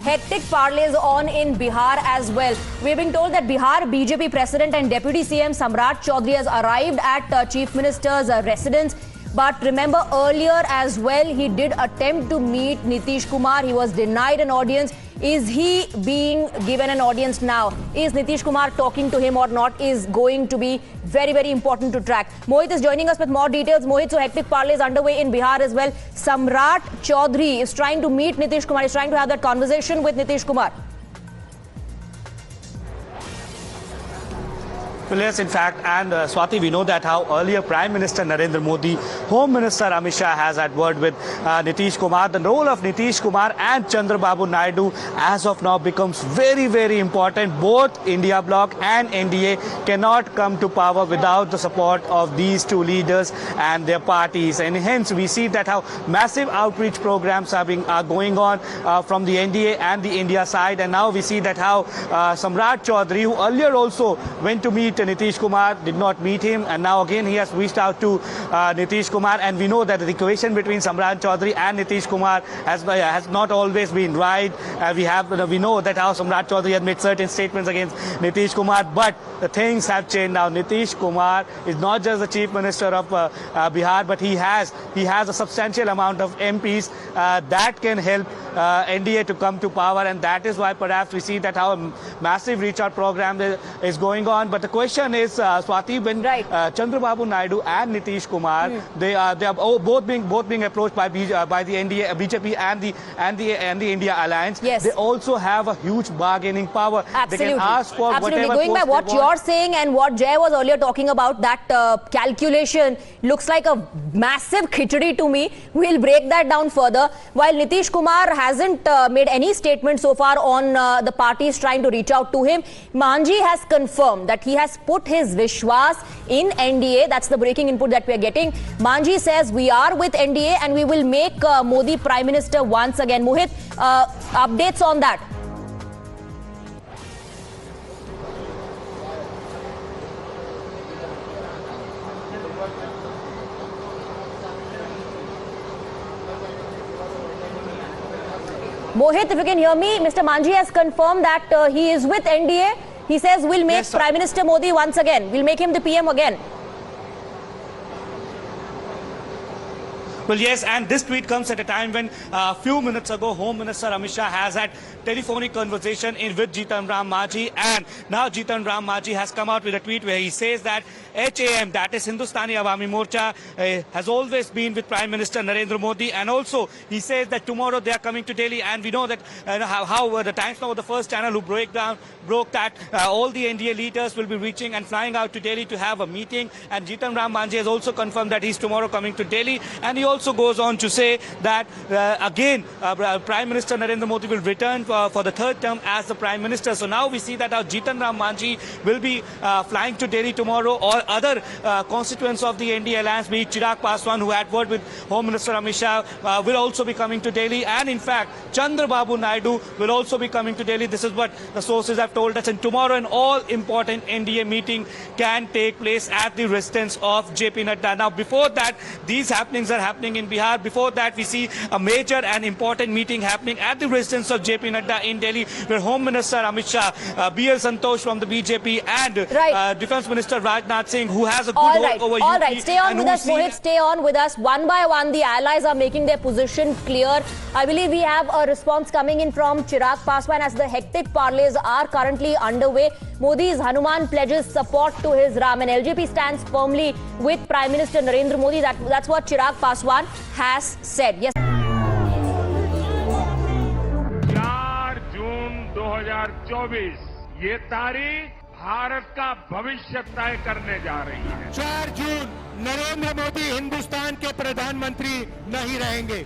hectic parleys on in Bihar as well. We're being told that Bihar BJP President and Deputy CM Samrat Chaudhary has arrived at Chief Minister's residence. But remember, earlier as well, he did attempt to meet Nitish Kumar. He was denied an audience. Is he being given an audience now? Is Nitish Kumar talking to him or not is going to be very, very important to track. Mohit is joining us with more details. Mohit, so hectic parley is underway in Bihar as well. Samrat Chaudhary is trying to meet Nitish Kumar. He's trying to have that conversation with Nitish Kumar. Well, yes, in fact, and Swati, we know that how earlier Prime Minister Narendra Modi, Home Minister Amit Shah has had word with Nitish Kumar. The role of Nitish Kumar and Chandrababu Naidu as of now becomes very, very important. Both India Bloc and NDA cannot come to power without the support of these two leaders and their parties. And hence, we see that how massive outreach programs are going on from the NDA and the India side. And now we see that how Samrat Chaudhary, who earlier also went to meet Nitish Kumar, did not meet him, and now again he has reached out to Nitish Kumar. And we know that the equation between Samrat Chaudhary and Nitish Kumar has not always been right. We know that how Samrat Chaudhary has made certain statements against Nitish Kumar, but the things have changed now. Nitish Kumar is not just the Chief Minister of Bihar, but he has a substantial amount of MPs that can help NDA to come to power, and that is why perhaps we see that how a massive reach out program is going on. But the question is, Swati, when Chandrababu Naidu and Nitish Kumar, they are both being approached by the NDA, BJP and the India Alliance. Yes. They also have a huge bargaining power. Absolutely. They can ask for whatever. Going by what you're saying and what Jay was earlier talking about, that calculation looks like a massive khichdi to me. We'll break that down further. While Nitish Kumar hasn't made any statement so far on the parties trying to reach out to him, Manjhi has confirmed that he has put his Vishwas in NDA. That's the breaking input that we are getting. Manjhi says we are with NDA and we will make Modi Prime Minister once again. Mohit, updates on that? Mohit, if you can hear me, Mr. Manjhi has confirmed that he is with NDA. He says we'll make Prime Minister Modi once again. We'll make him the PM again. Well, yes, and this tweet comes at a time when a few minutes ago, Home Minister Amit Shah has had telephonic conversation with Jitan Ram Manjhi, and now Jitan Ram Manjhi has come out with a tweet where he says that HAM, that is Hindustani Awami Morcha, has always been with Prime Minister Narendra Modi, and also he says that tomorrow they are coming to Delhi, and we know that how the Times Now, the first channel who broke that all the NDA leaders will be reaching and flying out to Delhi to have a meeting, and Jitan Ram Manjhi has also confirmed that he's tomorrow coming to Delhi, and he also goes on to say that again Prime Minister Narendra Modi will return for the third term as the Prime Minister. So now we see that our Jitan Ram Manjhi will be flying to Delhi tomorrow, or other constituents of the NDA alliance, be it Chirag Paswan, who had word with Home Minister Amit Shah, will also be coming to Delhi, and in fact Chandrababu Naidu will also be coming to Delhi. This is what the sources have told us, and tomorrow an all-important NDA meeting can take place at the residence of JP Nadda. Now before that, these happenings are happening in Bihar. Before that, we see a major and important meeting happening at the residence of JP Nadda in Delhi, where Home Minister Amit Shah, BL Santosh from the BJP, and Defence Minister Rajnath Singh, who has a good hold over UP. All right, stay on with us, Mohit. Stay on with us. One by one, the allies are making their position clear. I believe we have a response coming in from Chirag Paswan as the hectic parleys are currently underway. Modi's Hanuman pledges support to his Ram, and LJP stands firmly with Prime Minister Narendra Modi. That's what Chirag Paswan has said. Yes. 4 जून 2024 ये तारीख भारत का भविष्य तय करने जा रही है। 4 जून नरेंद्र मोदी हिंदुस्तान के प्रधानमंत्री नहीं रहेंगे।